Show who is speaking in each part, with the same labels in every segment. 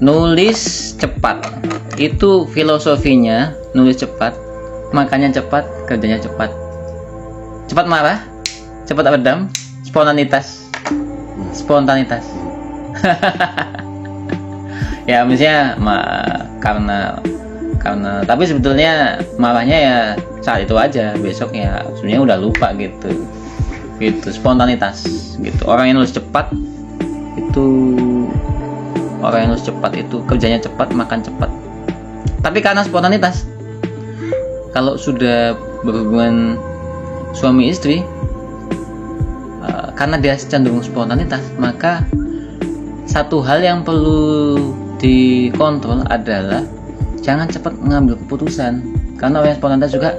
Speaker 1: nulis cepat itu filosofinya, nulis cepat makanya cepat, kerjanya cepat. Cepat marah, cepat redam, spontanitas. Ya misalnya karena tapi sebetulnya marahnya ya saat itu aja, besok ya sebenarnya udah lupa gitu spontanitas gitu. Orang yang nulis cepat itu kerjanya cepat, makan cepat, tapi karena spontanitas. Kalau sudah berhubungan suami istri, karena dia cenderung spontanitas, maka satu hal yang perlu dikontrol adalah jangan cepat mengambil keputusan, karena orang yang spontanitas juga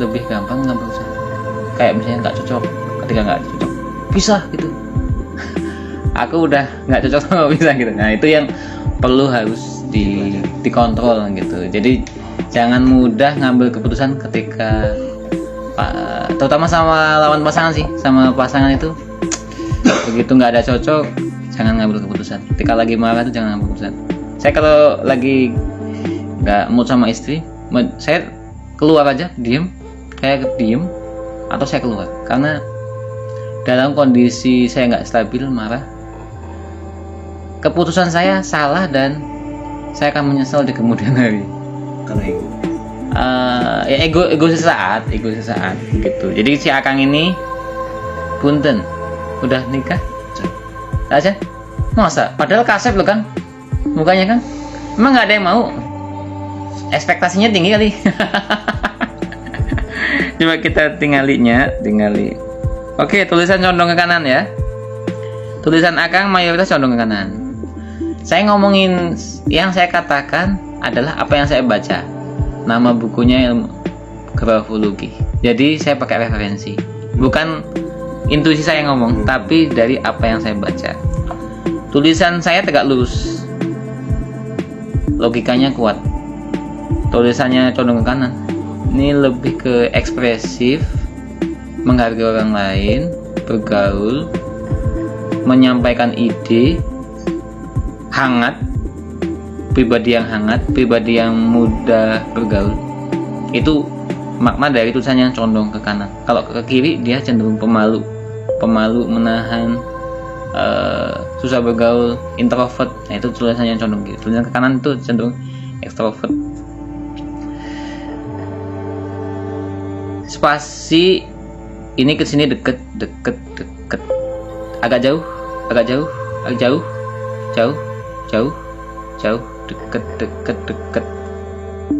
Speaker 1: lebih gampang mengambil keputusan. Kayak misalnya nggak cocok, ketika nggak cocok pisah gitu. Aku udah nggak cocok sama pisah gitu. Nah itu yang perlu harus dikontrol gitu. Jadi jangan mudah ngambil keputusan ketika terutama sama lawan pasangan sih, sama pasangan itu begitu nggak ada cocok jangan ngambil keputusan. Ketika lagi marah itu jangan ngambil keputusan. Saya kalau lagi nggak mood sama istri, saya keluar aja, diem atau saya keluar, karena dalam kondisi saya nggak stabil, marah, keputusan saya salah dan saya akan menyesal di kemudian hari.
Speaker 2: Karena itu
Speaker 1: Ya ego sesaat gitu. Jadi si Akang ini punten udah nikah aja masa, padahal kasep loh Kang mukanya Kang, emang nggak ada yang mau, ekspektasinya tinggi kali. Coba kita tinggali. Oke, tulisan condong ke kanan ya, tulisan Akang mayoritas condong ke kanan. Saya ngomongin yang saya katakan adalah apa yang saya baca. Nama bukunya ilmu grafologi. Jadi saya pakai referensi, bukan intuisi saya ngomong, tapi dari apa yang saya baca. Tulisan saya tegak lurus, logikanya kuat. Tulisannya condong ke kanan. Ini lebih ke ekspresif, menghargai orang lain, bergaul, menyampaikan ide, hangat, pribadi yang hangat, pribadi yang mudah bergaul. Itu makna dari tulisan yang condong ke kanan. Kalau ke kiri dia cenderung pemalu, menahan, susah bergaul, introvert. Nah itu tulisan yang condong kiri. Tulisan ke kanan itu cenderung extrovert. Spasi ini ke sini deket, agak jauh, deket,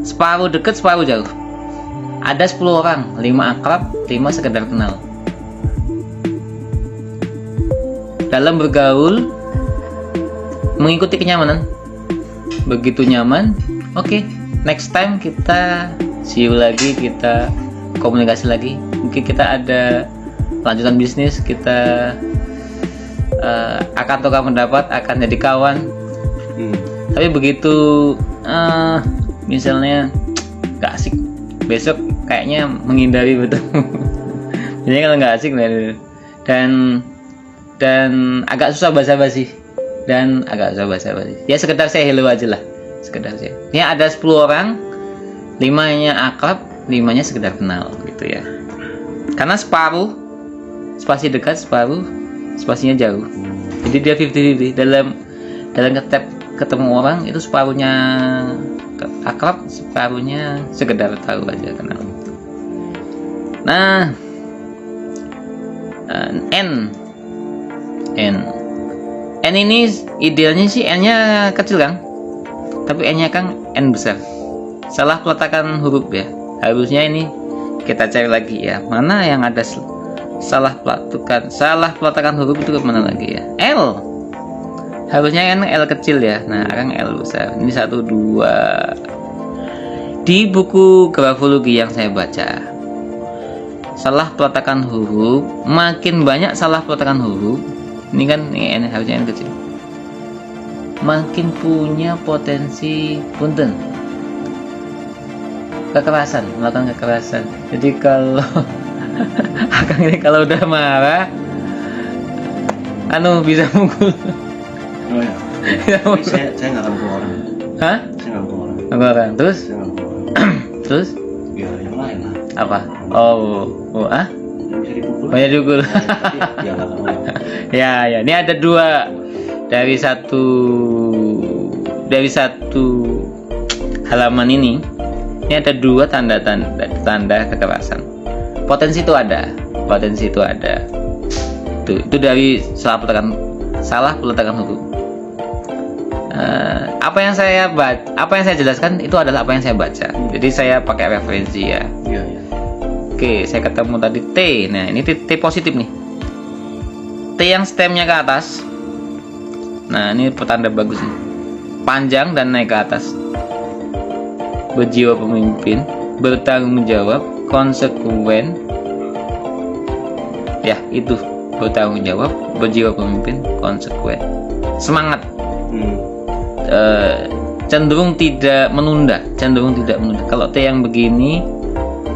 Speaker 1: separuh deket, separuh jauh. Ada 10 orang, 5 akrab, 5 sekedar kenal. Dalam bergaul mengikuti kenyamanan, begitu nyaman, oke, next time kita see you lagi, kita komunikasi lagi, mungkin kita ada lanjutan bisnis, kita akan tukar pendapat, akan jadi kawan. Tapi begitu misalnya gak asik, besok kayaknya menghindari betul. Jadi kalau gak asik dan agak susah basa-basi, ya sekedar saya hello aja lah, sekedar saya. Ini ada 10 orang, 5-nya akrab, 5-nya sekedar kenal gitu ya. Karena separuh spasi dekat, separuh spasinya jauh. Jadi dia 50-50 dalam ketemu orang itu, separuhnya akrab, separuhnya sekedar tahu aja, kenal. Nah, N ini idealnya sih N-nya kecil Kang, tapi N-nya Kang N besar. Salah peletakan huruf ya. Harusnya ini kita cari lagi ya, mana yang ada salah peletakan huruf itu kemana lagi ya. L harusnya kan L kecil ya. Nah Akang L besar. Ini 1, 2. Di buku grafologi yang saya baca, salah peletakan huruf, makin banyak salah peletakan huruf, ini kan ini harusnya N kecil, makin punya potensi punten melakukan kekerasan. Jadi kalau Akang ini kalau udah marah bisa mukul.
Speaker 2: Tapi saya nggak ganggu orang.
Speaker 1: Hah?
Speaker 2: Saya nggak ganggu orang.
Speaker 1: Ganggu orang. Terus?
Speaker 2: Saya nggak ganggu orang.
Speaker 1: Terus?
Speaker 2: Ya yang lain lah.
Speaker 1: Apa? Oh,
Speaker 2: Yang bisa dipukul.
Speaker 1: banyak dukul.
Speaker 2: Tapi ya nggak ganggu orang.
Speaker 1: Ya, ini ada dua dari satu halaman ini. Ini ada dua tanda kekerasan. Potensi itu ada. Itu dari salah peletakan hukum. Apa yang saya jelaskan itu adalah apa yang saya baca. Jadi saya pakai referensi ya.
Speaker 2: Iya.
Speaker 1: Oke, saya ketemu tadi T. Nah, ini T positif nih. T yang stemnya ke atas. Nah, ini pertanda bagus nih. Panjang dan naik ke atas. Berjiwa pemimpin, bertanggung jawab, konsekuen. Ya, itu bertanggung jawab, berjiwa pemimpin, konsekuen. Semangat. Cenderung tidak menunda. Kalau T yang begini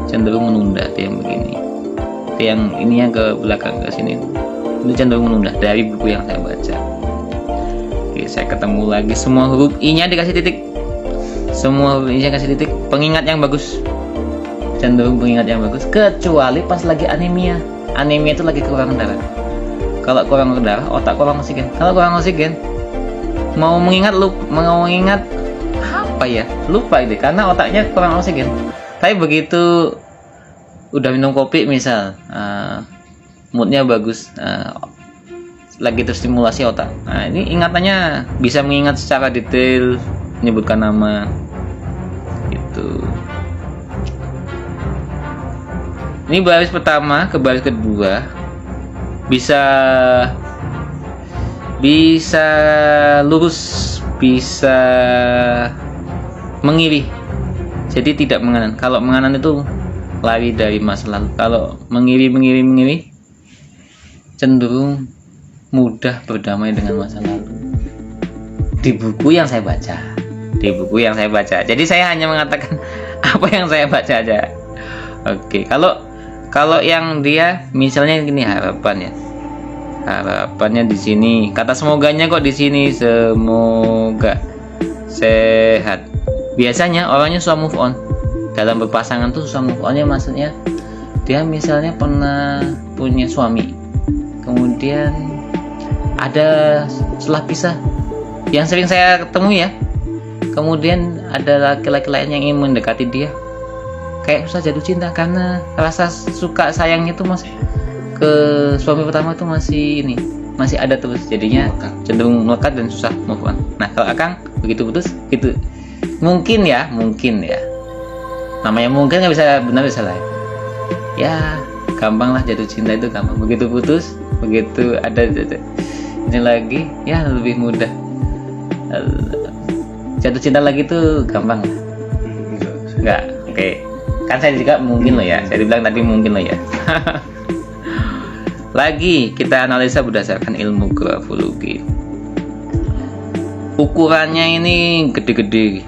Speaker 1: cenderung menunda. T yang begini, T yang ini yang ke belakang ke sini itu cenderung menunda dari buku yang saya baca. Oke, saya ketemu lagi semua huruf I-nya dikasih titik. Pengingat yang bagus, cenderung pengingat yang bagus, kecuali pas lagi anemia itu lagi kekurangan darah. Kalau kurang darah, otak kurang oksigen. Kalau kurang oksigen, mau mengingat apa ya, lupa itu karena otaknya kurang oksigen. Tapi begitu udah minum kopi misal, moodnya bagus, lagi terstimulasi otak. Nah, ini ingatannya bisa mengingat secara detail, menyebutkan nama itu. Ini baris pertama ke baris kedua bisa lurus, bisa mengiri. Jadi tidak menganan. Kalau menganan itu lari dari masa lalu. Kalau mengiri cenderung mudah berdamai dengan masa lalu. Di buku yang saya baca. Jadi saya hanya mengatakan apa yang saya baca aja. Oke, kalau yang dia misalnya gini, harapannya di sini, kata semoganya kok di sini, semoga sehat. Biasanya orangnya susah move on. Dalam berpasangan tuh susah move onnya, maksudnya dia misalnya pernah punya suami, kemudian ada setelah pisah, yang sering saya ketemu ya, kemudian ada laki-laki lain yang ingin mendekati dia, kayak susah jatuh cinta karena rasa suka sayangnya itu masih ke suami pertama itu masih ada terus, jadinya cenderung melekat dan susah move on. Nah, kalau Akang begitu putus gitu, mungkin ya, namanya mungkin nggak bisa benar bisa lah ya, gampang lah jatuh cinta itu gampang. Begitu putus, begitu ada ini lagi ya lebih mudah. Jatuh cinta lagi tuh gampang nggak? Oke. Kan saya juga mungkin loh ya, saya dibilang tadi mungkin loh ya. Lagi kita analisa berdasarkan ilmu grafologi. Ukurannya ini gede-gede.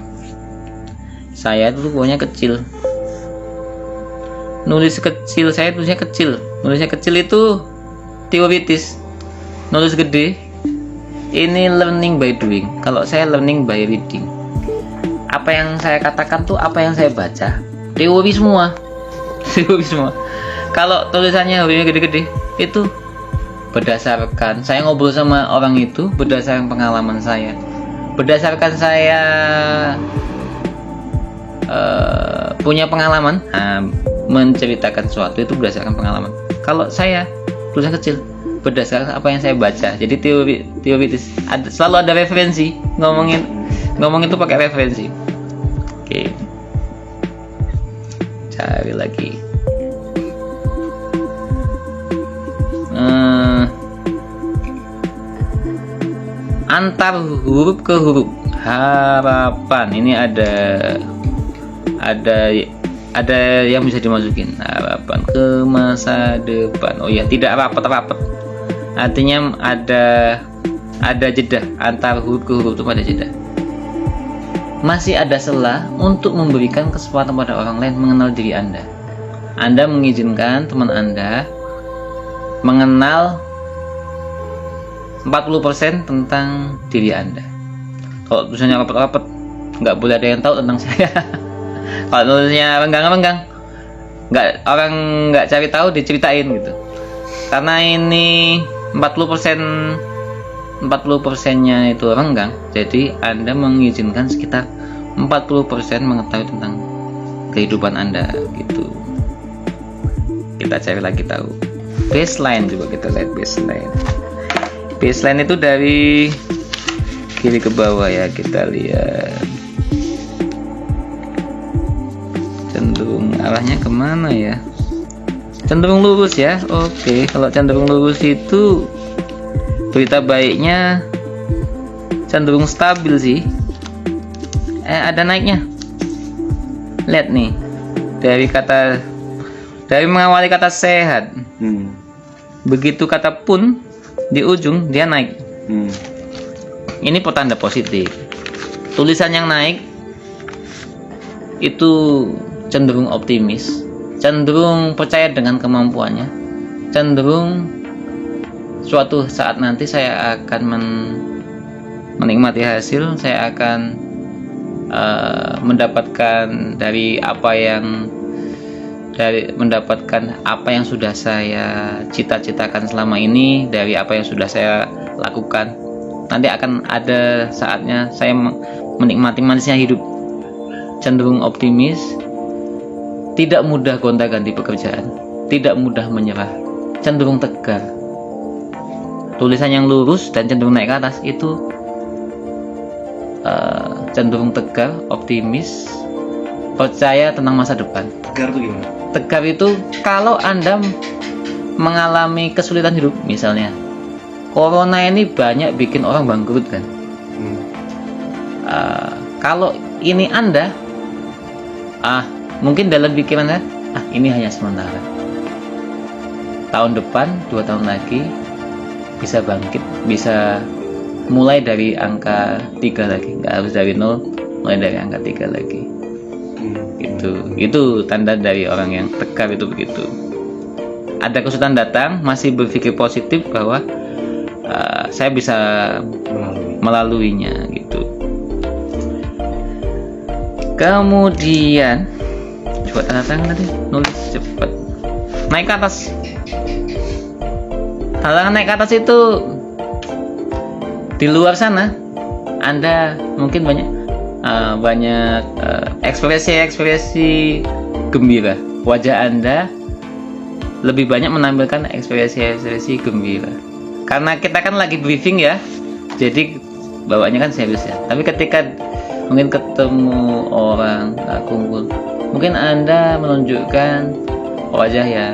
Speaker 1: Saya tuh ukurannya kecil. Saya tulisnya kecil. Nulisnya kecil itu teoritis. Nulis gede ini learning by doing. Kalau saya learning by reading. Apa yang saya katakan tuh apa yang saya baca. Teori semua. Kalau tulisannya hurufnya gede-gede itu berdasarkan saya ngobrol sama orang itu, berdasarkan pengalaman saya, berdasarkan saya punya pengalaman, menceritakan sesuatu itu berdasarkan pengalaman. Kalau saya tulisan kecil berdasarkan apa yang saya baca, jadi teoritis, selalu ada referensi, ngomong itu pakai referensi. Oke, cari lagi. Antar huruf ke huruf, harapan ini ada yang bisa dimasukin, harapan ke masa depan. Oh ya, tidak rapat-rapat, artinya ada jeda antar huruf ke huruf itu, ada jeda. Masih ada celah untuk memberikan kesempatan pada orang lain mengenal diri Anda. Anda mengizinkan teman Anda mengenal 40% tentang diri Anda. Kalau tulisannya rapat-rapat, nggak boleh ada yang tahu tentang saya. Kalau tulisannya renggang-renggang, orang nggak cari tahu, diceritain gitu. Karena ini 40%nya itu renggang, jadi Anda mengizinkan sekitar 40% mengetahui tentang kehidupan Anda gitu. Kita cari lagi tahu. Baseline juga kita lihat baseline. Baseline itu dari kiri ke bawah ya, kita lihat. Cenderung arahnya kemana ya? Cenderung lurus ya. Oke, kalau cenderung lurus itu berita baiknya cenderung stabil sih. Ada naiknya. Lihat nih, dari mengawali kata sehat, begitu kata pun di ujung dia naik. Ini pertanda positif. Tulisan yang naik itu cenderung optimis, cenderung percaya dengan kemampuannya, cenderung suatu saat nanti saya akan menikmati hasil, saya akan mendapatkan mendapatkan apa yang sudah saya cita-citakan selama ini, dari apa yang sudah saya lakukan. Nanti akan ada saatnya saya menikmati manisnya hidup. Cenderung optimis, tidak mudah gonta-ganti pekerjaan, tidak mudah menyerah, cenderung tegar. Tulisan yang lurus dan cenderung naik ke atas itu cenderung tegar, optimis, percaya tentang masa depan.
Speaker 2: Tegar tuh gimana?
Speaker 1: Tegar itu kalau Anda mengalami kesulitan hidup, misalnya corona ini banyak bikin orang bangkrut kan. Kalau ini Anda mungkin dalam pikirannya ini hanya sementara, tahun depan, 2 tahun lagi bisa bangkit, bisa mulai dari angka 3 lagi, nggak harus dari 0, mulai dari angka 3 lagi. Itu tanda dari orang yang tegar itu begitu. Ada kesulitan datang, masih berpikir positif bahwa saya bisa melaluinya gitu. Kemudian coba tanda tangan nanti, nulis cepat, naik ke atas. Tanda tangan naik ke atas itu di luar sana Anda mungkin banyak ekspresi gembira. Wajah Anda lebih banyak menampilkan ekspresi gembira. Karena kita kan lagi briefing ya, jadi bawaannya kan serius ya. Tapi ketika mungkin ketemu orang, kumpul, mungkin Anda menunjukkan wajah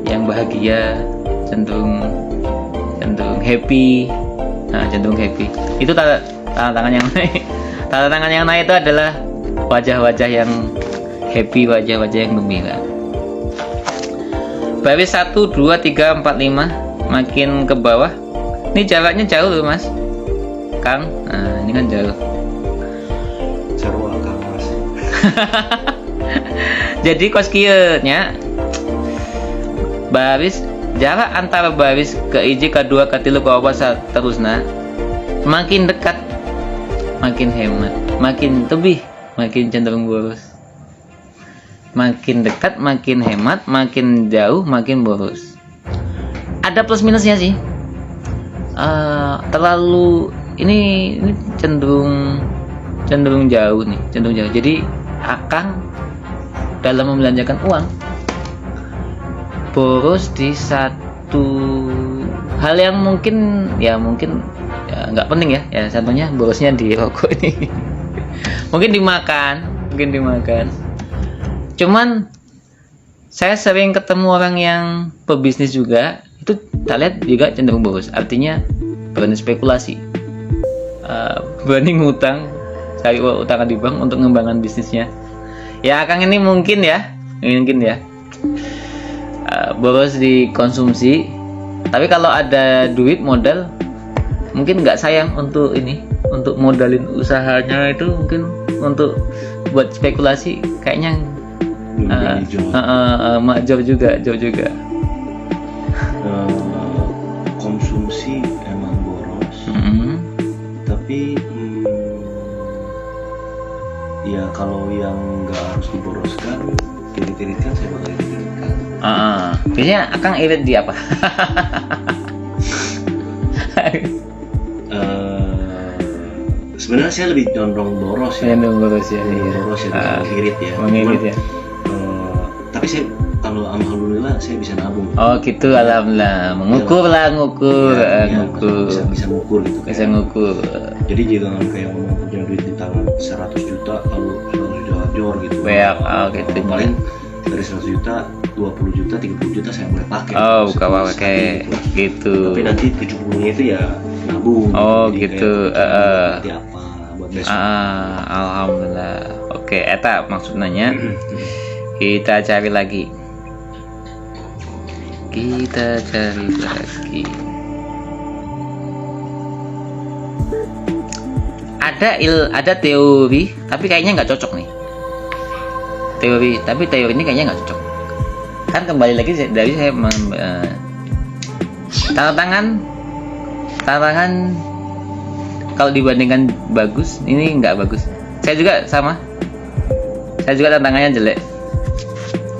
Speaker 1: yang bahagia, cenderung happy. Cenderung happy. Itu tanda tangan yang naik. Tanda tangan yang naik itu adalah wajah-wajah yang happy, wajah-wajah yang gembira. Baris 1, 2, 3, 4, 5, makin ke bawah. Ini jaraknya jauh loh Mas Kang. Ini kan jauh.
Speaker 2: Jauh Kang Mas.
Speaker 1: Jadi koskiernya baris, jarak antara baris ke iji, kedua, ketilu, ke bawah seterusnya makin dekat makin hemat, makin tebih makin cenderung boros. Makin dekat makin hemat, makin jauh makin boros. Ada plus minusnya sih. Terlalu ini cenderung jauh nih, cenderung jauh. Jadi Akang dalam membelanjakan uang boros di satu hal yang mungkin nggak penting ya. Contohnya borosnya di rokok ini. mungkin dimakan. Cuman saya sering ketemu orang yang pebisnis juga, itu kita lihat juga cenderung boros. Artinya berani spekulasi, berani ngutang, cari utangan di bank untuk mengembangkan bisnisnya. Ya Kang ini mungkin ya boros di konsumsi. Tapi kalau ada duit modal, mungkin nggak sayang untuk modalin usahanya itu, mungkin untuk buat spekulasi kayaknya jauh juga.
Speaker 2: Konsumsi Ya kalau yang nggak harus diboroskan, irit-iritkan saya bakal irit-iritkan.
Speaker 1: Biasanya Akang irit di apa?
Speaker 2: Sebenarnya saya lebih condong boros ya.
Speaker 1: Boros ya.
Speaker 2: Boros ya, irit ya.
Speaker 1: Mengirit ya.
Speaker 2: Tapi saya kalau alhamdulillah saya bisa nabung.
Speaker 1: Oh gitu, alhamdulillah. Mengukur lah, ngukur.
Speaker 2: Bisa ngukur gitu kan.
Speaker 1: Bisa ngukur.
Speaker 2: Jadi jangan kayak ngomong punya duit di tangan 100 juta lalu 100 juta jor gitu.
Speaker 1: Banyak, gitu.
Speaker 2: Paling dari 100 juta, 20 juta, 30 juta saya boleh pakai.
Speaker 1: Oh, buka pakai gitu.
Speaker 2: Tapi nanti 70-nya itu ya nabung.
Speaker 1: Oh
Speaker 2: Jadi
Speaker 1: gitu.
Speaker 2: nanti apa buat besok.
Speaker 1: Alhamdulillah. Oke, eta maksudnya. Kita cari lagi. Ada teori, tapi kayaknya nggak cocok nih. Teori ini kayaknya nggak cocok. Kan kembali lagi dari saya tanda tangan kalau dibandingkan bagus, ini nggak bagus. Saya juga sama. Saya juga tantangannya jelek.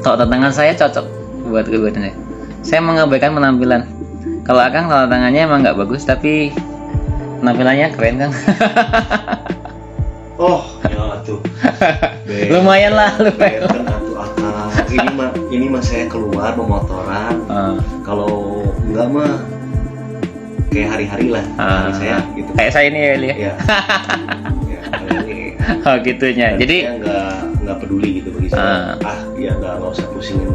Speaker 1: Kalau tantangan saya cocok buat kebuatannya. Saya mengabaikan penampilan. Kalau Akang tantangannya emang nggak bagus, tapi penampilannya keren kan?
Speaker 2: Oh, ya tuh.
Speaker 1: Lumayan lah.
Speaker 2: Kan atuh Akang. Ini mah saya keluar pemotoran. Kalau enggak mah kayak hari-hari lah. Hari saya gitu.
Speaker 1: Kayak saya ini ya, Li.
Speaker 2: Ya. Ya, ini.
Speaker 1: Oh, gitunya.
Speaker 2: Dan
Speaker 1: Jadi
Speaker 2: saya nggak peduli gitu bagi saya. Ya nggak usah pusingin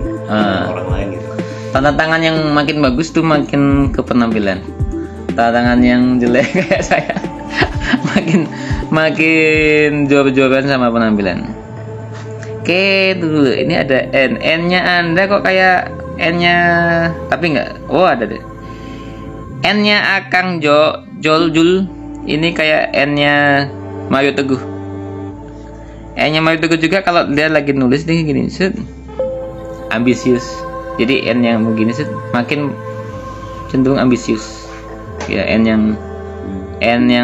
Speaker 2: orang lain gitu.
Speaker 1: tanda tangan yang makin bagus tuh makin ke penampilan. Tanda tangan yang jelek kayak saya makin jor-joran sama penampilan. Oke, dulu ini ada N-nya Anda kok kayak N-nya, tapi nggak. Oh, ada deh. N-nya Akang Joljul ini kayak N-nya Mario Teguh. N-nya Mario Teguh juga kalau dia lagi nulis nih gini, set, ambisius. Jadi N yang begini set makin cenderung ambisius. Ya N yang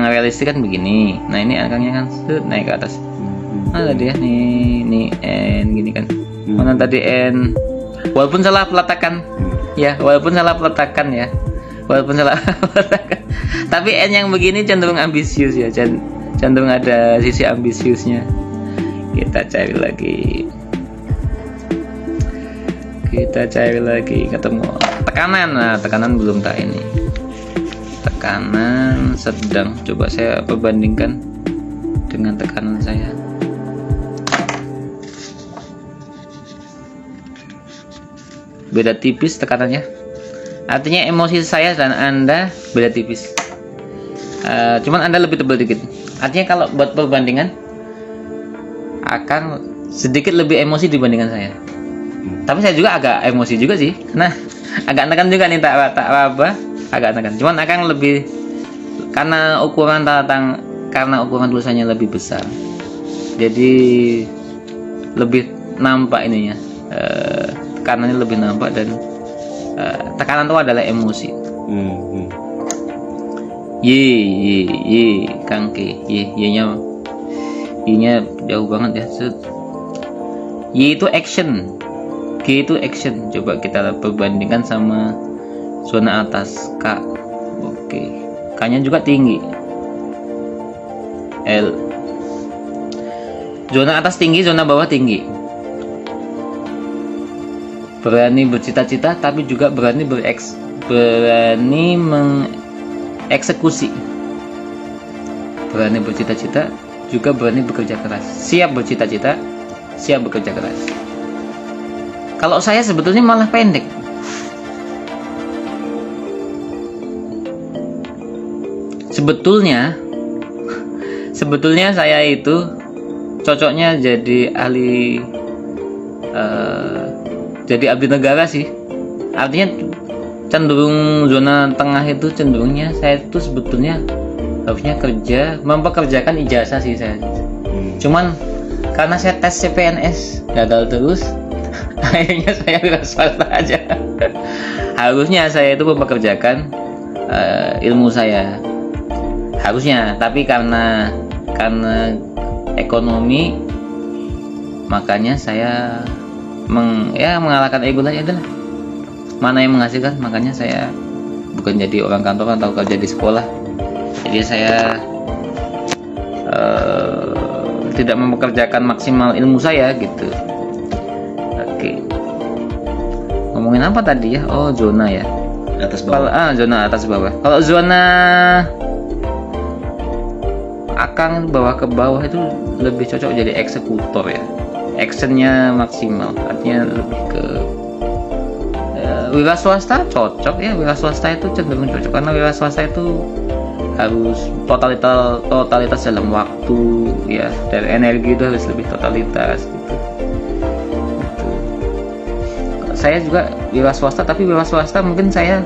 Speaker 1: realistis kan begini. Nah ini Akangnya kan set naik ke atas. Ada dia nih N gini kan. Mana tadi N? Walaupun salah peletakan, ya walaupun salah peletakan. Tapi N yang begini cenderung ambisius ya, cenderung ada sisi ambisiusnya. Kita cari lagi, ketemu tekanan. Nah, tekanan belum tak ini. Tekanan sedang. Coba saya perbandingkan dengan tekanan saya. Beda tipis tekanannya. Artinya emosi saya dan Anda beda tipis. Cuman Anda lebih tebal dikit. Artinya kalau buat perbandingan, akan sedikit lebih emosi dibandingkan saya. Tapi saya juga agak emosi juga sih. Nah, agak nekan juga nih tak apa, agak nekan. Cuman akan lebih karena ukuran tulisannya lebih besar. Jadi lebih nampak ininya. Tekanannya lebih nampak dan tekanan itu adalah emosi. Kangke. Y-nya jauh banget ya. Y itu action. G itu action. Coba kita perbandingkan sama zona atas K. Oke. K-nya juga tinggi. L. Zona atas tinggi, zona bawah tinggi. Berani bercita-cita tapi juga berani mengeksekusi. Berani bercita-cita juga berani bekerja keras. Siap bercita-cita, siap bekerja keras. Kalau saya sebetulnya malah pendek. Sebetulnya saya itu cocoknya jadi ahli jadi abdi negara sih. Artinya cenderung zona tengah itu cenderungnya saya itu sebetulnya harusnya mempekerjakan ijazah sih saya. Cuman karena saya tes CPNS gagal terus, akhirnya saya wira swasta aja. Harusnya saya itu mempekerjakan ilmu saya. Harusnya, tapi karena ekonomi Makanya saya mengalahkan ego aja adalah mana yang menghasilkan. Makanya saya bukan jadi orang kantor atau kerja di sekolah. Jadi saya tidak mempekerjakan maksimal ilmu saya gitu. Oke. Ngomongin apa tadi ya? Oh, zona ya.
Speaker 2: Atas bawah.
Speaker 1: Zona atas bawah. Kalau zona akang bawah ke bawah itu lebih cocok jadi eksekutor ya. Actionnya maksimal, artinya lebih ke wira swasta cocok ya. Wira swasta itu cenderung cocok karena wira swasta itu harus totalitas dalam waktu ya, dan energi itu harus lebih totalitas gitu. Saya juga wira swasta, tapi wira swasta mungkin saya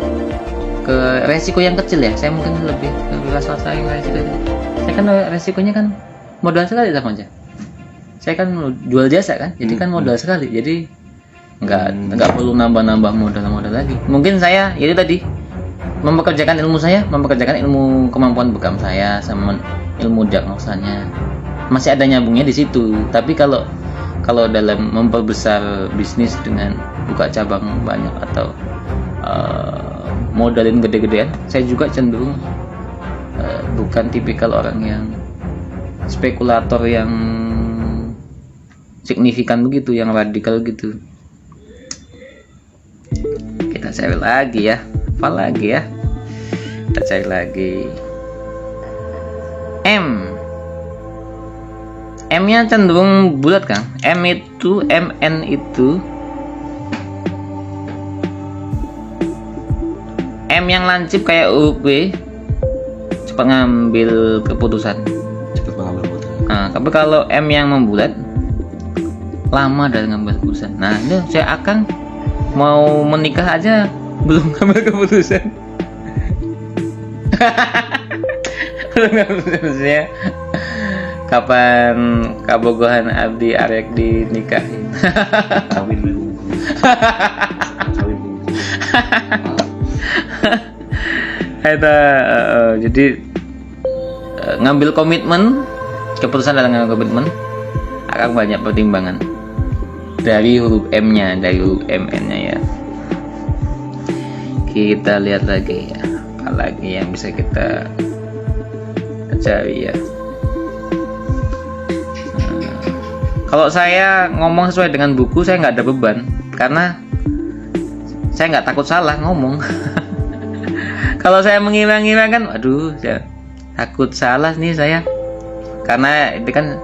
Speaker 1: ke resiko yang kecil ya. Saya mungkin lebih ke wira swasta yang resiko. Saya kan resikonya kan modal sekali sama aja. Saya kan jual jasa kan, jadi kan modal sekali. Jadi nggak perlu nambah modal lagi. Mungkin saya itu tadi mempekerjakan ilmu saya, mempekerjakan ilmu kemampuan bekam saya sama ilmu diagnosanya. Masih ada nyambungnya di situ. Tapi kalau dalam memperbesar bisnis dengan buka cabang banyak atau modalin gede-gedean, saya juga cenderung bukan tipikal orang yang spekulator yang signifikan begitu, yang radikal gitu. Kita cari lagi ya, apa lagi ya? Kita cari lagi. M-nya cenderung bulat Kang. MN itu M yang lancip kayak UP, cepat ngambil keputusan. Nah, tapi kalau M yang membulat lama dalam ngambil keputusan. Nah, itu saya akan mau menikah aja belum ngambil keputusan. Belum ngambil keputusannya. Kapan kabogohan abdi arek dinikahin?
Speaker 2: Kawin dulu.
Speaker 1: Jadi ngambil komitmen, keputusan dalam ngambil komitmen akan banyak pertimbangan dari huruf M-nya, dari huruf MN-nya ya. Kita lihat lagi ya, apa lagi yang bisa kita cari ya. Kalau saya ngomong sesuai dengan buku, saya nggak ada beban karena saya nggak takut salah ngomong. Kalau saya mengira-ngira kan, aduh, saya takut salah nih saya, karena itu kan